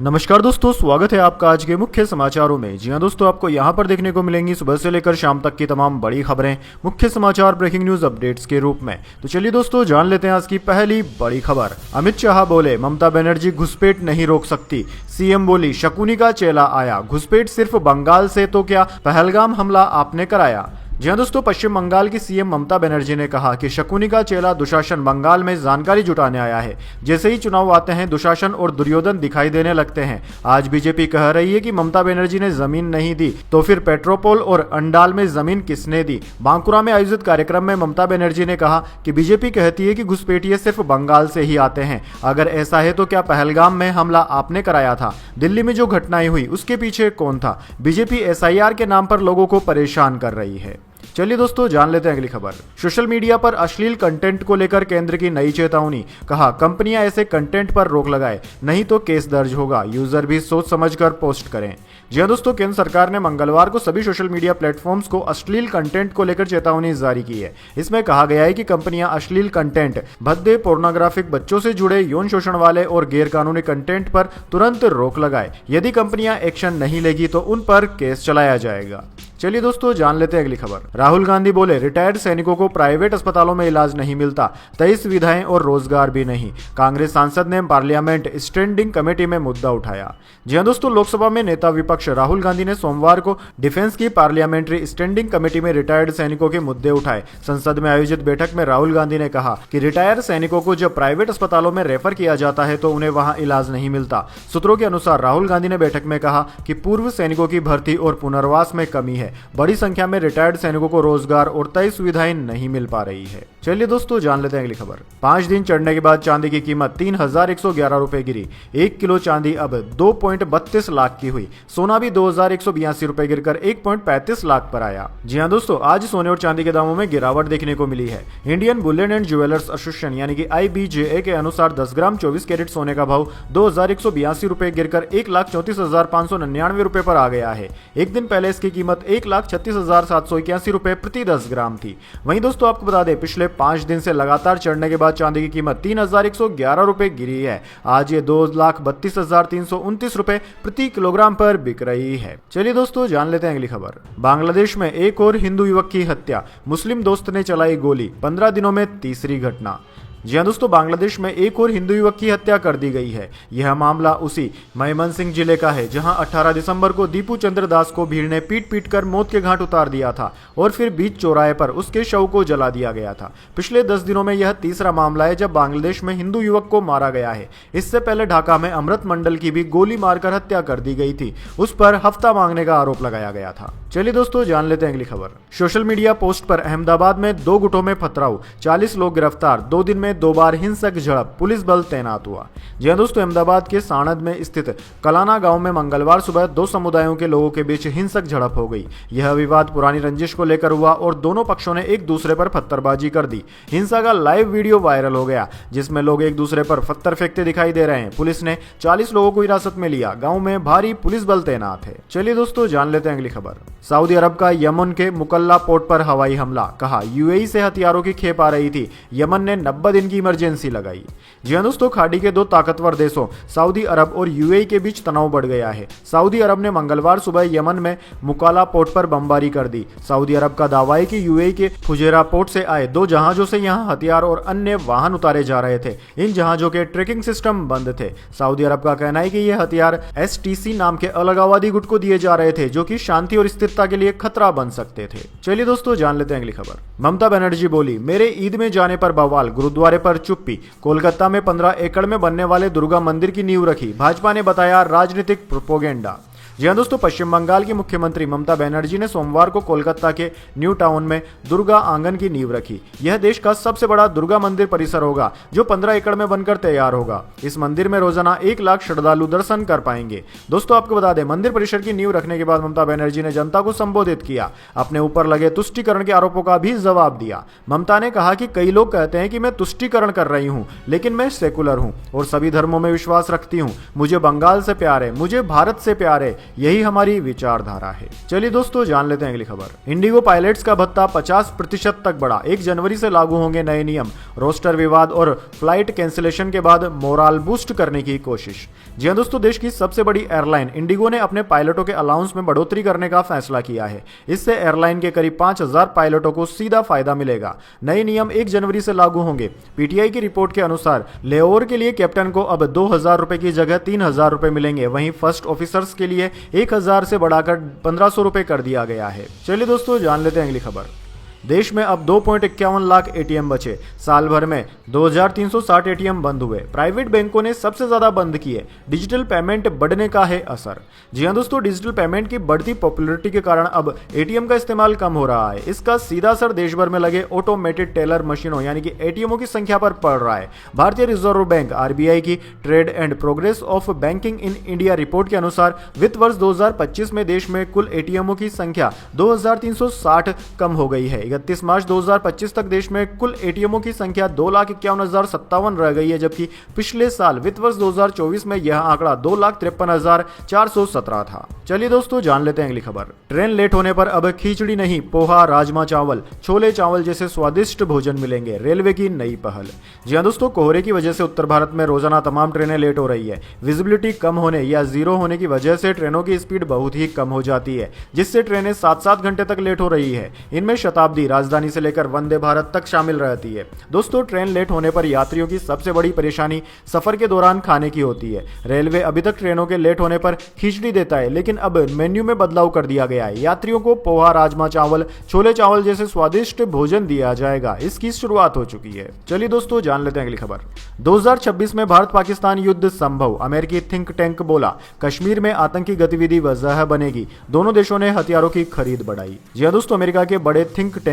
नमस्कार दोस्तों, स्वागत है आपका आज के मुख्य समाचारों में। जी हां दोस्तों, आपको यहां पर देखने को मिलेंगी सुबह से लेकर शाम तक की तमाम बड़ी खबरें मुख्य समाचार ब्रेकिंग न्यूज अपडेट्स के रूप में। तो चलिए दोस्तों, जान लेते हैं आज की पहली बड़ी खबर। अमित शाह बोले ममता बनर्जी घुसपैठ नहीं रोक सकती। सीएम बोली शकुनी का चेला आया, घुसपैठ सिर्फ बंगाल से तो क्या पहलगाम हमला आपने कराया। जी हां दोस्तों, पश्चिम बंगाल की सीएम ममता बनर्जी ने कहा कि शकुनी का चेला दुशासन बंगाल में जानकारी जुटाने आया है। जैसे ही चुनाव आते हैं दुशासन और दुर्योधन दिखाई देने लगते हैं। आज बीजेपी कह रही है कि ममता बनर्जी ने जमीन नहीं दी तो फिर पेट्रोपोल और अंडाल में जमीन किसने दी। बांकुरा में आयोजित कार्यक्रम में ममता बनर्जी ने कहा कि बीजेपी कहती है कि घुसपैठिए सिर्फ बंगाल से ही आते हैं। अगर ऐसा है तो क्या पहलगाम में हमला आपने कराया था? दिल्ली में जो घटनाएं हुई उसके पीछे कौन था? बीजेपी एसआईआर के नाम पर लोगों को परेशान कर रही है। चलिए दोस्तों, जान लेते हैं अगली खबर। सोशल मीडिया पर अश्लील कंटेंट को लेकर केंद्र की नई चेतावनी। कहा कंपनियां ऐसे कंटेंट पर रोक लगाए, नहीं तो केस दर्ज होगा। यूजर भी सोच समझकर पोस्ट करें। जी हां दोस्तों, केंद्र सरकार ने मंगलवार को सभी सोशल मीडिया प्लेटफॉर्म्स को अश्लील कंटेंट को लेकर चेतावनी जारी की है। इसमें कहा गया है कि कंपनियां अश्लील कंटेंट, भद्दे, पोर्नोग्राफिक, बच्चों से जुड़े यौन शोषण वाले और गैरकानूनी कंटेंट पर तुरंत रोक लगाए। यदि कंपनियां एक्शन नहीं लेगी तो उन पर केस चलाया जाएगा। चलिए दोस्तों, जान लेते हैं अगली खबर। राहुल गांधी बोले रिटायर्ड सैनिकों को प्राइवेट अस्पतालों में इलाज नहीं मिलता, 23 सुविधाएं और रोजगार भी नहीं। कांग्रेस सांसद ने पार्लियामेंट स्टैंडिंग कमेटी में मुद्दा उठाया। जी हां दोस्तों, लोकसभा में नेता विपक्ष राहुल गांधी ने सोमवार को डिफेंस की पार्लियामेंट्री स्टैंडिंग कमेटी में रिटायर्ड सैनिकों के मुद्दे उठाए। संसद में आयोजित बैठक में राहुल गांधी ने कहा कि रिटायर्ड सैनिकों को जब प्राइवेट अस्पतालों में रेफर किया जाता है तो उन्हें वहां इलाज नहीं मिलता। सूत्रों के अनुसार राहुल गांधी ने बैठक में कहा कि पूर्व सैनिकों की भर्ती और पुनर्वास में कमी है। बड़ी संख्या में रिटायर्ड सैनिकों को रोजगार और तय सुविधाएं नहीं मिल पा रही है। चलिए दोस्तों, जान लेते हैं अगली खबर। 5 दिन चढ़ने के बाद चांदी की कीमत 3111 रुपए गिरी। 1 किलो चांदी अब 2.32 लाख की हुई। सोना भी 2182 रुपए गिरकर 1.35 लाख पर आया। जी हां दोस्तों, आज सोने और चांदी के दामों में गिरावट देखने को मिली है। Indian Boolean and jewellers association यानी कि IBJA के अनुसार 10 ग्राम 24 कैरेट सोने का भाव 2182 रुपए गिरकर 1,34,599 रुपए पर आ गया है। एक दिन पहले इसकी कीमत 1,36,781 रुपए प्रति 10 ग्राम थी। वहीं दोस्तों, आपको बता दें पिछले 5 दिन से लगातार चढ़ने के बाद चांदी की कीमत 3,111 रुपए गिरी है। आज ये 2,32,329 रुपए प्रति किलोग्राम पर बिक रही है। चलिए दोस्तों, जान लेते हैं अगली खबर। बांग्लादेश में एक और हिंदू युवक की हत्या, मुस्लिम दोस्त ने चलाई गोली। 15 दिनों में तीसरी घटना। जी हां दोस्तों, बांग्लादेश में एक और हिंदू युवक की हत्या कर दी गई है। यह मामला उसी मयमनसिंह जिले का है जहां 18 दिसंबर को दीपू चंद्र दास को भीड़ ने पीट पीट कर मौत के घाट उतार दिया था और फिर बीच चौराहे पर उसके शव को जला दिया गया था। पिछले 10 दिनों में यह तीसरा मामला है जब बांग्लादेश में हिंदू युवक को मारा गया है। इससे पहले ढाका में अमृत मंडल की भी गोली मारकर हत्या कर दी गई थी। उस पर हफ्ता मांगने का आरोप लगाया गया था। चलिए दोस्तों, जान लेते हैं अगली खबर। सोशल मीडिया पोस्ट पर अहमदाबाद में 2 गुटों में पथराव, 40 लोग गिरफ्तार। 2 दिन में 2 बार हिंसक झड़प, पुलिस बल तैनात हुआ। जी हां दोस्तों, अहमदाबाद के साणंद में स्थित कलाना गांव में मंगलवार सुबह 2 समुदायों के लोगों के बीच हिंसक झड़प हो गई। यह विवाद पुरानी रंजिश को लेकर हुआ और दोनों पक्षों ने एक दूसरे पर पत्थरबाजी कर दी। हिंसा का लाइव वीडियो वायरल हो गया जिसमें लोग एक दूसरे पर पत्थर फेंकते दिखाई दे रहे हैं। पुलिस ने 40 लोगों को हिरासत में लिया। गांव में भारी पुलिस बल तैनात है। चलिए दोस्तों, जान लेते हैं अगली खबर। सऊदी अरब का यमन के मुकल्ला पोर्ट पर हवाई हमला। कहा यूएई से हथियारों की खेप आ रही थी। यमन ने 90 दिन की इमरजेंसी लगाई। जी हां दोस्तों, खाड़ी के 2 ताकतवर देशों सऊदी अरब और यूएई के बीच तनाव बढ़ गया है। सऊदी अरब ने मंगलवार सुबह यमन में मुकाला पोर्ट पर बमबारी कर दी। सऊदी अरब का दावा है कि यूएई के फुजेरा पोर्ट से आए 2 जहाजों से यहां हथियार और अन्य वाहन उतारे जा रहे थे। इन जहाजों के ट्रैकिंग सिस्टम बंद थे। सऊदी अरब का कहना है कि ये हथियार STC नाम के अलगाववादी गुट को दिए जा रहे थे जो कि शांति और स्थिरता के लिए खतरा बन सकते थे। चलिए दोस्तों, जान लेते हैं अगली खबर। ममता बनर्जी बोली मेरे ईद में जाने पर बवाल, गुरुद्वारे पर चुप्पी। कोलकाता में 15 एकड़ में बनने वाले दुर्गा मंदिर की नींव रखी। भाजपा ने बताया राजनीतिक प्रोपोगेंडा। जी हां दोस्तों, पश्चिम बंगाल की मुख्यमंत्री ममता बनर्जी ने सोमवार को कोलकाता के न्यू टाउन में दुर्गा आंगन की नींव रखी। यह देश का सबसे बड़ा दुर्गा मंदिर परिसर होगा जो 15 एकड़ में बनकर तैयार होगा। इस मंदिर में रोजाना 1 लाख श्रद्धालु दर्शन कर पाएंगे। दोस्तों, आपको बता दें मंदिर परिसर की नींव रखने के बाद ममता बनर्जी ने जनता को संबोधित किया। अपने ऊपर लगे तुष्टीकरण के आरोपों का भी जवाब दिया। ममता ने कहा कि कई लोग कहते हैं कि मैं तुष्टीकरण कर रही हूं, लेकिन मैं सेकुलर हूं और सभी धर्मों में विश्वास रखती हूं। मुझे बंगाल से प्यार है, मुझे भारत से प्यार है, यही हमारी विचारधारा है। चलिए दोस्तों जान लेते हैं अगली खबर। इंडिगो पायलट्स का भत्ता 50% तक बढ़ा, 1 जनवरी से लागू होंगे नए नियम। रोस्टर विवाद और फ्लाइट कैंसिलेशन के बाद मोराल बूस्ट करने की कोशिश। जी हां दोस्तों, देश की सबसे बड़ी एयरलाइन इंडिगो ने अपने पायलटों के अलाउंस में बढ़ोतरी करने का फैसला किया है। इससे एयरलाइन के करीब 5000 पायलटों को सीधा फायदा मिलेगा। नए नियम 1 जनवरी से लागू होंगे। पीटीआई की रिपोर्ट के अनुसार लेओवर के लिए कैप्टन को अब 2000 रुपए की जगह 3000 रुपए मिलेंगे। वहीं फर्स्ट ऑफिसर्स के लिए 1000 से बढ़ाकर 1500 रुपए कर दिया गया है। चलिए दोस्तों जान लेते हैं अगली खबर। देश में अब 2.51 लाख एटीएम बचे। साल भर में 2360 एटीएम बंद हुए। प्राइवेट बैंकों ने सबसे ज्यादा बंद किए। डिजिटल पेमेंट बढ़ने का है असर। जी हां दोस्तों, डिजिटल पेमेंट की बढ़ती पॉपुलैरिटी के कारण अब एटीएम का इस्तेमाल कम हो रहा है। इसका सीधा असर देश भर में लगे ऑटोमेटेड टेलर मशीनों यानी कि एटीएमओ की संख्या पर पड़ रहा है। भारतीय रिजर्व बैंक आरबीआई की trade and progress of banking in India report के अनुसार वित्त वर्ष 2025 में देश में कुल एटीएमओ की संख्या 2360 कम हो गई है। 31 मार्च 2025 तक देश में कुल एटीएमओ की संख्या 2,51,057 रह गई है, जबकि पिछले साल वित्त वर्ष 2024 में यह आंकड़ा 2,53,417 था। चलिए दोस्तों जान लेते हैं अगली खबर। ट्रेन लेट होने पर अब खिचड़ी नहीं, पोहा, राजमा चावल, छोले चावल जैसे स्वादिष्ट भोजन मिलेंगे। रेलवे की नई पहल। जी हां दोस्तों, कोहरे की वजह से उत्तर भारत में रोजाना तमाम ट्रेनें लेट हो रही है। विजिबिलिटी कम होने या जीरो होने की वजह से ट्रेनों की स्पीड बहुत ही कम हो जाती है, जिससे ट्रेनें 7-7 घंटे तक लेट हो रही है। इनमें शताब्दी, राजधानी से लेकर वंदे भारत तक शामिल रहती है। दोस्तों, ट्रेन लेट होने पर यात्रियों की सबसे बड़ी परेशानी सफर के दौरान खाने की होती है। रेलवे अभी तक ट्रेनों के लेट होने पर खिचड़ी देता है, लेकिन अब मेन्यू में बदलाव कर दिया गया है। यात्रियों को पोहा, राजमा चावल, छोले चावल जैसे स्वादिष्ट भोजन दिया जाएगा। इसकी शुरुआत हो चुकी है। चलिए दोस्तों जान लेते हैं अगली खबर। 2026 में भारत पाकिस्तान युद्ध संभव, अमेरिकी थिंक टैंक बोला। कश्मीर में आतंकी गतिविधि वजह बनेगी। दोनों देशों ने हथियारों की खरीद बढ़ाई। जी हां दोस्तों, अमेरिका के बड़े think tank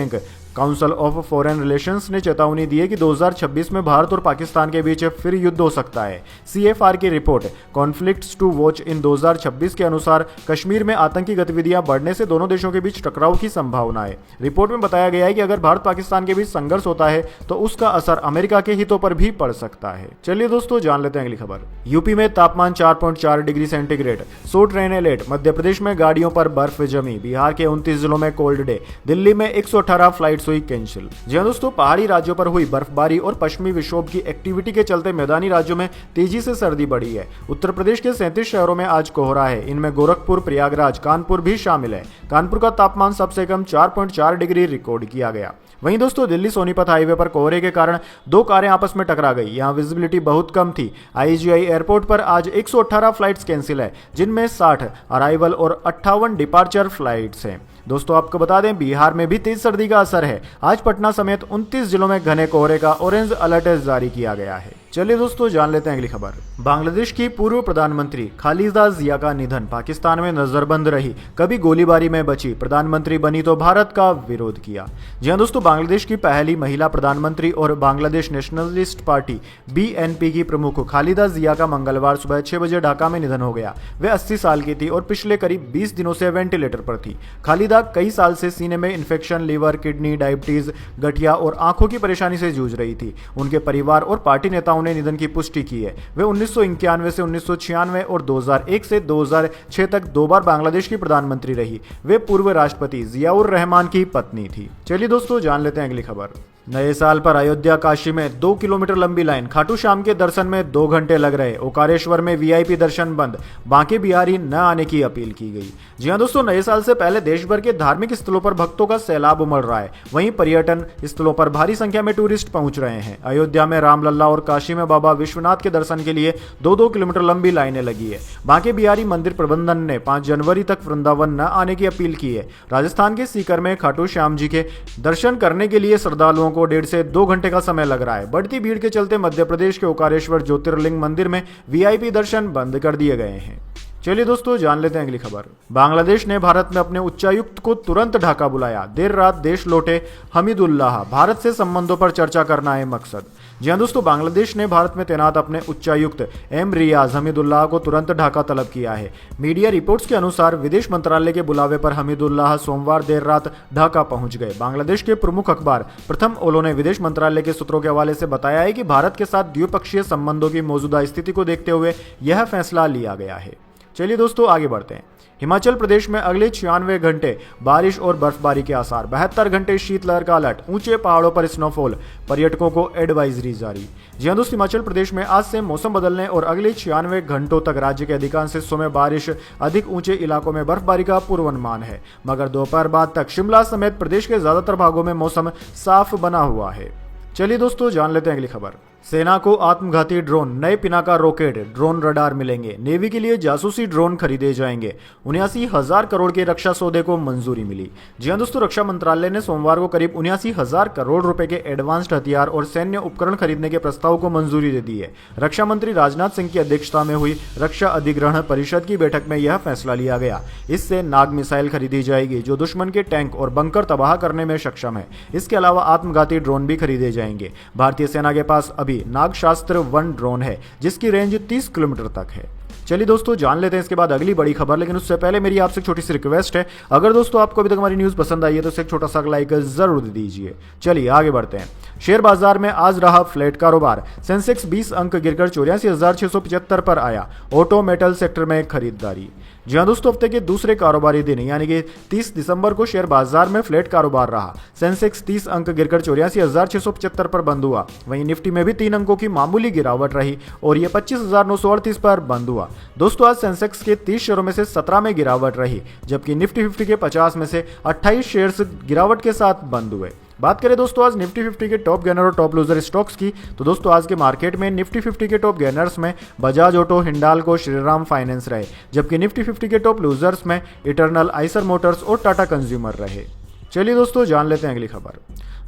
council of foreign relations ने चेतावनी दी है कि 2026 में भारत और पाकिस्तान के बीच फिर युद्ध हो सकता है। सीएफआर की report conflicts to watch in 2026 के अनुसार कश्मीर में आतंकी गतिविधियां बढ़ने से दोनों देशों के बीच टकराव की संभावना है। रिपोर्ट में बताया गया है कि अगर भारत पाकिस्तान के बीच संघर्ष होता है तो उसका असर अमेरिका के हितों पर भी पड़ सकता है। चलिए दोस्तों जान लेते हैं अगली खबर। यूपी में तापमान 4.4 डिग्री सेंटीग्रेड, 100 ट्रेनें लेट। मध्य प्रदेश में गाड़ियों पर बर्फ जमी। बिहार के 29 जिलों में कोल्ड डे। दिल्ली में 118 फ्लाइट्स हुई कैंसिल। जी हां दोस्तों, पहाड़ी राज्यों पर हुई बर्फबारी और पश्चिमी विक्षोभ की एक्टिविटी के चलते मैदानी राज्यों में तेजी से सर्दी बढ़ी है। उत्तर प्रदेश के 37 शहरों में आज कोहरा है। इनमें गोरखपुर, प्रयागराज, कानपुर भी शामिल है। कानपुर का तापमान सबसे कम 4.4 डिग्री रिकॉर्ड किया गया। वहीं दोस्तों, दिल्ली सोनीपत हाईवे पर कोहरे के कारण 2 कारें आपस में टकरा गई। यहां विजिबिलिटी बहुत कम थी। आईजीआई एयरपोर्ट पर आज 118 फ्लाइट्स कैंसिल है, जिनमें 60 अराइवल और 58 डिपार्चर फ्लाइट्स हैं। दोस्तों आपको बता दें, बिहार में भी तेज सर्दी का असर है। आज पटना समेत 29 जिलों में घने कोहरे का ऑरेंज अलर्ट जारी किया गया है। चलिए दोस्तों जान लेते हैं अगली खबर। बांग्लादेश की पूर्व प्रधानमंत्री खालिदा जिया का निधन। पाकिस्तान में नजरबंद रही, कभी गोलीबारी में बची, प्रधानमंत्री बनी तो भारत का विरोध किया। जी हां दोस्तों, बांग्लादेश की पहली महिला प्रधानमंत्री और बांग्लादेश नेशनलिस्ट पार्टी बीएनपी की प्रमुख खालिदा जिया का मंगलवार सुबह 6 बजे ढाका में निधन हो गया। वे 80 साल की थी और पिछले करीब 20 दिनों से वेंटिलेटर पर थी। खालिदा कई साल से सीने में इन्फेक्शन, लीवर, किडनी, डायबिटीज, गठिया और आंखों की परेशानी से जूझ रही थी। उनके परिवार और पार्टी नेताओं ने निधन की पुष्टि की है। वे 1991 से 1996 और 2001 से 2006 तक 2 बार बांग्लादेश की प्रधानमंत्री रही। वे पूर्व राष्ट्रपति जियाउर रहमान की पत्नी थी। चलिए दोस्तों जान लेते हैं अगली खबर। नए साल पर अयोध्या काशी में 2 किलोमीटर लंबी लाइन। खाटू श्याम के दर्शन में 2 घंटे लग रहे। ओकारेश्वर में वीआईपी दर्शन बंद। बांके बिहारी न आने की अपील की गई। जी हां दोस्तों, नए साल से पहले देश भर के धार्मिक स्थलों पर भक्तों का सैलाब उमड़ रहा है। वहीं पर्यटन स्थलों पर भारी संख्या में टूरिस्ट पहुंच रहे हैं। अयोध्या में रामलल्ला और काशी में बाबा विश्वनाथ के दर्शन के लिए 2-2 किलोमीटर लंबी लाइनें लगी है। बांके बिहारी मंदिर प्रबंधन ने 5 जनवरी तक वृंदावन न आने की अपील की है। राजस्थान के सीकर में खाटू श्याम जी के दर्शन करने के लिए श्रद्धालुओं को 1.5 से 2 घंटे का समय लग रहा है। बढ़ती भीड़ के चलते मध्य प्रदेश के ओकारेश्वर ज्योतिर्लिंग मंदिर में वीआईपी दर्शन बंद कर दिए गए हैं। चलिए दोस्तों जान लेते हैं अगली खबर। बांग्लादेश ने भारत में अपने उच्चायुक्त को तुरंत ढाका बुलाया। देर रात देश लौटे हमीदुल्लाह। भारत से संबंधों पर चर्चा करना है मकसद। जी हां दोस्तों, बांग्लादेश ने भारत में तैनात अपने उच्चायुक्त एम रियाज हमीदुल्लाह को तुरंत ढाका तलब किया है। मीडिया रिपोर्ट्स के अनुसार विदेश मंत्रालय के बुलावे पर हमीदुल्लाह सोमवार देर रात ढाका पहुंच गए। बांग्लादेश के प्रमुख अखबार प्रथम ओलो ने विदेश मंत्रालय के सूत्रों के हवाले से बताया है कि भारत के साथ द्विपक्षीय संबंधों की मौजूदा स्थिति को देखते हुए यह फैसला लिया गया है। चलिए दोस्तों आगे बढ़ते हैं। हिमाचल प्रदेश में अगले 96 घंटे बारिश और बर्फबारी के आसार, 72 घंटे शीतलहर का अलर्ट, ऊंचे पहाड़ों पर स्नोफॉल, पर्यटकों को एडवाइजरी जारी। जी हां दोस्तों, हिमाचल प्रदेश में आज से मौसम बदलने और अगले 96 घंटों तक राज्य के अधिकांश हिस्सों में बारिश, अधिक ऊंचे इलाकों में बर्फबारी का पूर्वानुमान है, मगर दोपहर बाद तक शिमला समेत प्रदेश के ज्यादातर भागों में मौसम साफ बना हुआ है। चलिए दोस्तों जान लेते हैं अगली खबर। सेना को आत्मघाती ड्रोन, नए पिनाका रॉकेट, ड्रोन रडार मिलेंगे। नेवी के लिए जासूसी ड्रोन खरीदे जाएंगे। 79,000 करोड़ के रक्षा सौदे को मंजूरी मिली। जी हां दोस्तों, रक्षा मंत्रालय ने सोमवार को करीब 79,000 करोड़ रुपए के एडवांस्ड हथियार और सैन्य उपकरण खरीदने के प्रस्ताव को मंजूरी दे दी है। रक्षा मंत्री राजनाथ सिंह की अध्यक्षता में हुई रक्षा अधिग्रहण परिषद की बैठक में यह फैसला लिया गया। इससे नाग मिसाइल खरीदी जाएगी जो दुश्मन के टैंक और बंकर तबाह करने में सक्षम है। इसके अलावा आत्मघाती ड्रोन भी खरीदे जाएंगे। भारतीय सेना के पास अभी नागशास्त्र 1 ड्रोन है जिसकी रेंज 30 किलोमीटर तक है। चलिए दोस्तों जान लेते हैं इसके बाद अगली बड़ी खबर, लेकिन उससे पहले मेरी आपसे छोटी सी रिक्वेस्ट है, अगर दोस्तों आपको अभी तक हमारी न्यूज पसंद आई है तो इसे एक छोटा सा लाइक जरूर दे दीजिए। चलिए आगे बढ़ते हैं। शेयर बाजार में आज रहा फ्लैट कारोबार। सेंसेक्स 20 अंक गिरकर 84,675 पर आया। ऑटो मेटल सेक्टर में खरीदारी। जी हां दोस्तों, हफ्ते के दूसरे कारोबारी दिन यानी कि 30 दिसंबर को शेयर बाजार में फ्लैट कारोबार रहा। सेंसेक्स 30 अंक गिरकर 84,675 पर बंद हुआ। वहीं निफ्टी में भी 3 अंकों की मामूली गिरावट रही और यह 25,938 पर बंद हुआ। दोस्तों आज सेंसेक्स के 30 शेयरों में से 17 में गिरावट रही, जबकि निफ्टी 50 के 50 में से 28 शेयर्स गिरावट के साथ बंद हुए। बात करें दोस्तों आज निफ्टी 50 के टॉप गेनर और टॉप लूजर स्टॉक्स की, तो दोस्तों आज के मार्केट में निफ्टी 50 के टॉप गेनर्स में बजाज ऑटो, हिंडाल्को, श्रीराम फाइनेंस रहे, जबकि निफ्टी 50 के टॉप लूजर्स में इटर्नल, आइसर मोटर्स और टाटा कंज्यूमर रहे। चलिए दोस्तों जान लेते हैं अगली खबर।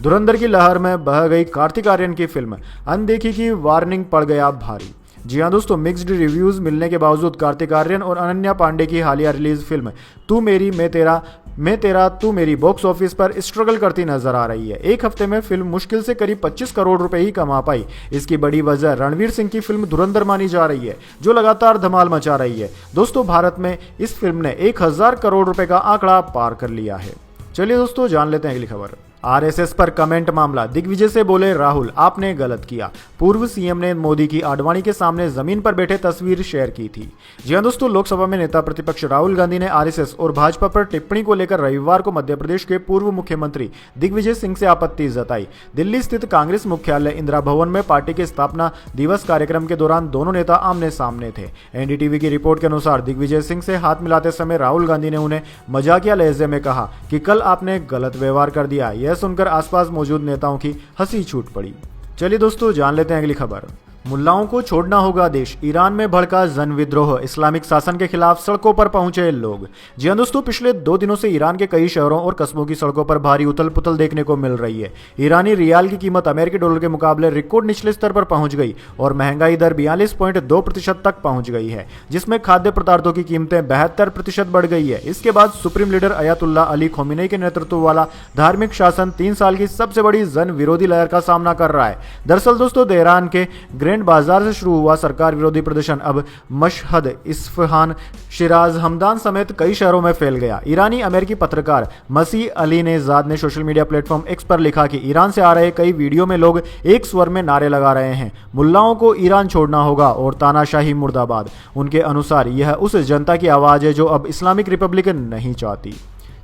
धुरंधर की लहर में बह गई कार्तिक आर्यन की फिल्म, अनदेखी की वार्निंग पड़ गया भारी। जी हां दोस्तों, मिक्स्ड रिव्यूज मिलने के बावजूद कार्तिक आर्यन और अनन्या पांडे की हालिया रिलीज फिल्म तू मेरी मैं तेरा तू मेरी बॉक्स ऑफिस पर स्ट्रगल करती नजर आ रही है। एक हफ्ते में फिल्म मुश्किल से करीब 25 करोड़ रुपए ही कमा पाई। इसकी बड़ी वजह रणवीर सिंह की फिल्म धुरंधर मानी जा रही है, जो लगातार धमाल मचा रही है। दोस्तों भारत में इस फिल्म ने 1,000 करोड़ रुपए का आंकड़ा पार कर लिया है। चलिए दोस्तों जान लेते हैं अगली खबर। आरएसएस पर कमेंट मामला, दिग्विजय से बोले राहुल आपने गलत किया। पूर्व सीएम ने मोदी की आडवाणी के सामने जमीन पर बैठे तस्वीर शेयर की थी। जी हां दोस्तों, लोकसभा में नेता प्रतिपक्ष राहुल गांधी ने आरएसएस और भाजपा पर टिप्पणी को लेकर रविवार को मध्य प्रदेश के पूर्व मुख्यमंत्री दिग्विजय सिंह से आपत्ति जताई। दिल्ली स्थित कांग्रेस मुख्यालय इंदिरा भवन में पार्टी के स्थापना दिवस कार्यक्रम के दौरान दोनों नेता आमने सामने थे। एनडीटीवी की रिपोर्ट के अनुसार दिग्विजय सिंह से हाथ मिलाते समय राहुल गांधी ने उन्हें मजाकिया लहजे में कहा कि कल आपने गलत व्यवहार कर दिया। यह सुनकर आसपास मौजूद नेताओं की हंसी छूट पड़ी। चलिए दोस्तों जान लेते हैं अगली खबर। मुल्लाओं को छोड़ना होगा देश, ईरान में भड़का जन विद्रोह, इस्लामिक शासन के खिलाफ सड़कों पर पहुंचे लोग। जी हां दोस्तों, पिछले 2 दिनों से ईरान के कई शहरों और कस्बों की सड़कों पर भारी उथल पुथल देखने को मिल रही है। ईरानी रियाल की कीमत अमेरिकी डॉलर के मुकाबले रिकॉर्ड निचले स्तर पर पहुंच गई और महंगाई दर 42.2% तक पहुंच गई है, जिसमें खाद्य पदार्थों की कीमतें 72% बढ़ गई है। इसके बाद supreme leader Ayatollah Ali Khomeini के नेतृत्व वाला धार्मिक शासन 3 साल की सबसे बड़ी जन विरोधी लहर का सामना कर रहा है। दरअसल दोस्तों तेहरान के ग्रैंड बाजार से शुरू हुआ सरकार विरोधी प्रदर्शन अब मशहद, इस्फहान, शिराज, हमदान समेत कई शहरों में फैल गया। ईरानी अमेरिकी पत्रकार मसीह अली नेजाद ने सोशल मीडिया प्लेटफॉर्म एक्स पर लिखा कि ईरान से आ रहे कई वीडियो में लोग एक स्वर में नारे लगा रहे हैं, मुल्लाओं को ईरान छोड़ना होगा और तानाशाही मुर्दाबाद। उनके अनुसार यह उस जनता की आवाज है जो अब इस्लामिक रिपब्लिक नहीं चाहती।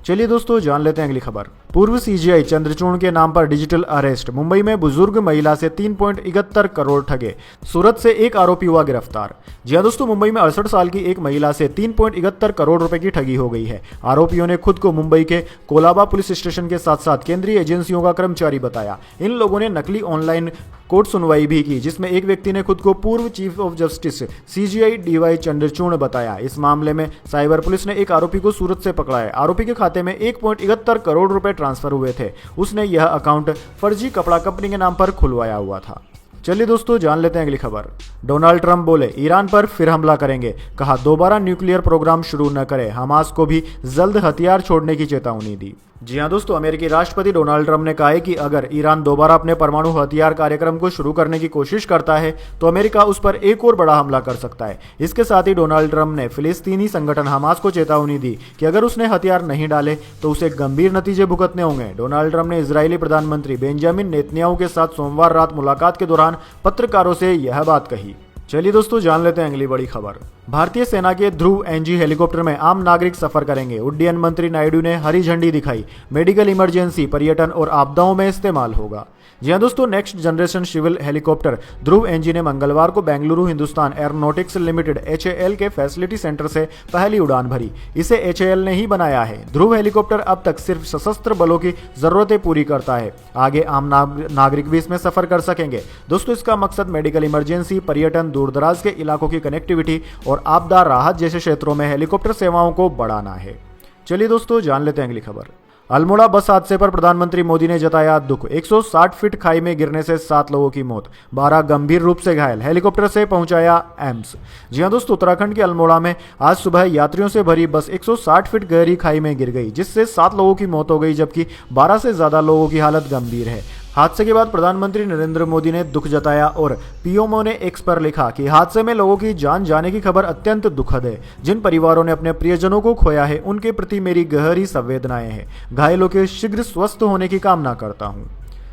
चलिए दोस्तों जान लेते हैं अगली खबर। पूर्व सीजीआई चंद्रचूड़ के नाम पर डिजिटल अरेस्ट, मुंबई में बुजुर्ग महिला से 3.71 करोड़ ठगे, सूरत से एक आरोपी हुआ गिरफ्तार। जी हां दोस्तों, मुंबई में 68 साल की एक महिला से 3.71 करोड़ रुपए की ठगी हो गई है। आरोपियों ने खुद को मुंबई के कोलाबा पुलिस स्टेशन के साथ साथ केंद्रीय एजेंसियों का कर्मचारी बताया। इन लोगों ने नकली ऑनलाइन कोर्ट सुनवाई भी की, जिसमें एक व्यक्ति ने खुद को पूर्व chief of justice CGI D Y Chandrachud बताया। इस मामले में साइबर पुलिस ने एक आरोपी को सूरत से पकड़ा है। आरोपी के खाते में 1.71 करोड़ रुपए ट्रांसफर हुए थे। उसने यह अकाउंट फर्जी कपड़ा कंपनी के नाम पर खुलवाया हुआ था। चलिए दोस्तों जान लेते हैं अगली खबर। डोनाल्ड ट्रंप बोले ईरान पर फिर हमला करेंगे, कहा दोबारा न्यूक्लियर प्रोग्राम शुरू न करे, हमास को भी जल्द हथियार छोड़ने की चेतावनी दी। जी हां दोस्तों, अमेरिकी राष्ट्रपति डोनाल्ड ट्रंप ने कहा है कि अगर ईरान दोबारा अपने परमाणु हथियार कार्यक्रम को शुरू करने की कोशिश करता है तो अमेरिका उस पर एक और बड़ा हमला कर सकता है। इसके साथ ही डोनाल्ड ट्रंप ने फिलिस्तीनी संगठन हमास को चेतावनी दी कि अगर उसने हथियार नहीं डाले तो उसे गंभीर नतीजे भुगतने होंगे। डोनाल्ड ट्रंप ने इजरायली प्रधानमंत्री बेंजामिन नेतन्याहू के साथ सोमवार रात मुलाकात के दौरान पत्रकारों से यह बात कही। चलिए दोस्तों जान लेते हैं अगली बड़ी खबर। भारतीय सेना के ध्रुव एनजी हेलीकॉप्टर में आम नागरिक सफर करेंगे। उड्डयन मंत्री नायडू ने हरी झंडी दिखाई। मेडिकल इमरजेंसी, पर्यटन और आपदाओं में इस्तेमाल होगा। जी हाँ दोस्तों, नेक्स्ट जनरेशन सिविल हेलीकॉप्टर ध्रुव एनजी ने मंगलवार को Bengaluru Hindustan aeronautics limited HAL के फैसिलिटी सेंटर से पहली उड़ान भरी। इसे HAL ने ही बनाया है। ध्रुव हेलीकॉप्टर अब तक सिर्फ सशस्त्र बलों की जरूरतें पूरी करता है। आगे आम नागरिक भी इसमें सफर कर सकेंगे। दोस्तों इसका मकसद मेडिकल इमरजेंसी, पर्यटन, दूरदराज के इलाकों की कनेक्टिविटी और आपदा राहत जैसे क्षेत्रों में हेलीकॉप्टर सेवाओं को बढ़ाना है। चलिए दोस्तों जान लेते हैं अगली खबर। अल्मोड़ा बस हादसे पर प्रधानमंत्री मोदी ने जताया दुख। 160 फीट खाई में गिरने से 7 लोगों की मौत, 12 गंभीर रूप से घायल, हेलीकॉप्टर से पहुंचाया एम्स। जी हां दोस्तों, उत्तराखंड के अल्मोड़ा में आज सुबह यात्रियों से भरी बस 160 फीट गहरी खाई में गिर गई, जिससे 7 लोगों की मौत हो गई, जबकि 12 से ज्यादा लोगों की हालत गंभीर है। हादसे के बाद प्रधानमंत्री नरेंद्र मोदी ने दुख जताया और पीएमओ ने एक्स पर लिखा कि हादसे में लोगों की जान जाने की खबर अत्यंत दुखद है। जिन परिवारों ने अपने प्रियजनों को खोया है उनके प्रति मेरी गहरी संवेदनाएं हैं। घायलों के शीघ्र स्वस्थ होने की कामना करता हूं।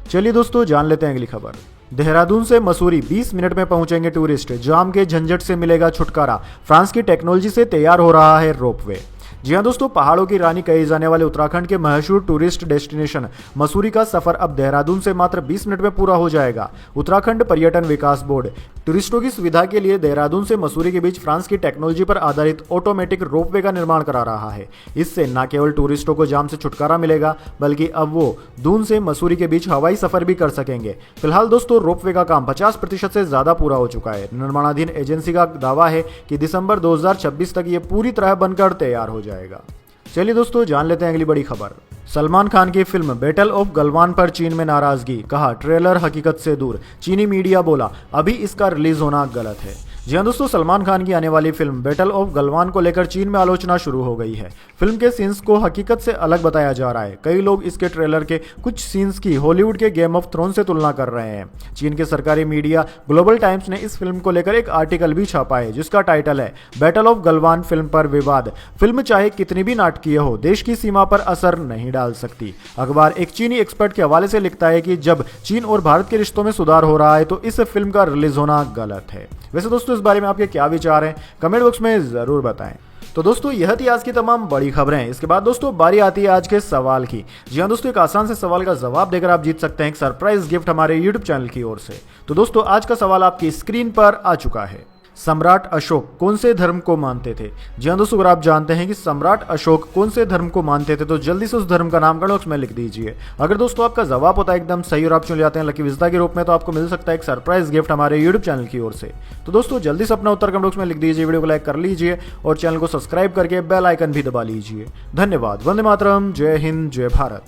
चलिए दोस्तों जान लेते हैं अगली खबर। देहरादून से मसूरी 20 मिनट में पहुंचेंगे टूरिस्ट। जाम के झंझट से मिलेगा छुटकारा। फ्रांस की टेक्नोलॉजी से तैयार हो रहा है रोपवे। जी हाँ दोस्तों, पहाड़ों की रानी कहे जाने वाले उत्तराखंड के मशहूर टूरिस्ट डेस्टिनेशन मसूरी का सफर अब देहरादून से मात्र 20 मिनट में पूरा हो जाएगा। उत्तराखंड पर्यटन विकास बोर्ड टूरिस्टों की सुविधा के लिए देहरादून से मसूरी के बीच फ्रांस की टेक्नोलॉजी पर आधारित ऑटोमेटिक रोपवे का निर्माण करा रहा है। इससे न केवल टूरिस्टों को जाम से छुटकारा मिलेगा, बल्कि अब वो दून से मसूरी के बीच हवाई सफर भी कर सकेंगे। फिलहाल दोस्तों रोपवे का काम 50% से ज्यादा पूरा हो चुका है। निर्माणाधीन एजेंसी का दावा है कि दिसंबर 2026 तक ये पूरी तरह बनकर तैयार हो जाएगा। चलिए दोस्तों जान लेते हैं अगली बड़ी खबर। सलमान खान की फिल्म बैटल ऑफ गलवान पर चीन में नाराजगी, कहा ट्रेलर हकीकत से दूर। चीनी मीडिया बोला अभी इसका रिलीज होना गलत है। जी हाँ दोस्तों, सलमान खान की आने वाली फिल्म बैटल ऑफ गलवान को लेकर चीन में आलोचना शुरू हो गई है। फिल्म के सीन्स को हकीकत से अलग बताया जा रहा है। कई लोग इसके ट्रेलर के कुछ सीन्स की हॉलीवुड के गेम ऑफ थ्रोन से तुलना कर रहे हैं। चीन के सरकारी मीडिया ग्लोबल टाइम्स ने इस फिल्म को लेकर एक आर्टिकल भी छापा है, जिसका टाइटल है बैटल ऑफ गलवान फिल्म पर विवाद। फिल्म चाहे कितनी भी नाटकीय हो, देश की सीमा पर असर नहीं डाल सकती। अखबार एक चीनी एक्सपर्ट के हवाले से लिखता है कि जब चीन और भारत के रिश्तों में सुधार हो रहा है तो इस फिल्म का रिलीज होना गलत है। वैसे दोस्तों इस बारे में आपके क्या विचार हैं, कमेंट बॉक्स में जरूर बताएं। तो दोस्तों यह थी आज की तमाम बड़ी खबरें। इसके बाद दोस्तों बारी आती है आज के सवाल की। जी हाँ दोस्तों, एक आसान से सवाल का जवाब देकर आप जीत सकते हैं एक सरप्राइज गिफ्ट हमारे YouTube चैनल की ओर से। तो दोस्तों आज का सवाल आपकी स्क्रीन पर आ चुका है। सम्राट अशोक कौन से धर्म को मानते थे? जी हाँ दोस्तों, अगर आप जानते हैं कि सम्राट अशोक कौन से धर्म को मानते थे तो जल्दी से उस धर्म का नाम कमेंट बॉक्स में लिख दीजिए। अगर दोस्तों आपका जवाब होता है एकदम सही और आप चुन जाते हैं लकी विजेता के रूप में, तो आपको मिल सकता है एक सरप्राइज गिफ्ट हमारे YouTube चैनल की ओर से। तो दोस्तों जल्दी से अपना उत्तर कमेंट बॉक्स में लिख दीजिए, वीडियो को लाइक कर लीजिए और चैनल को सब्सक्राइब करके बेल आइकन भी दबा लीजिए। धन्यवाद। वंदे मातरम। जय हिंद, जय भारत।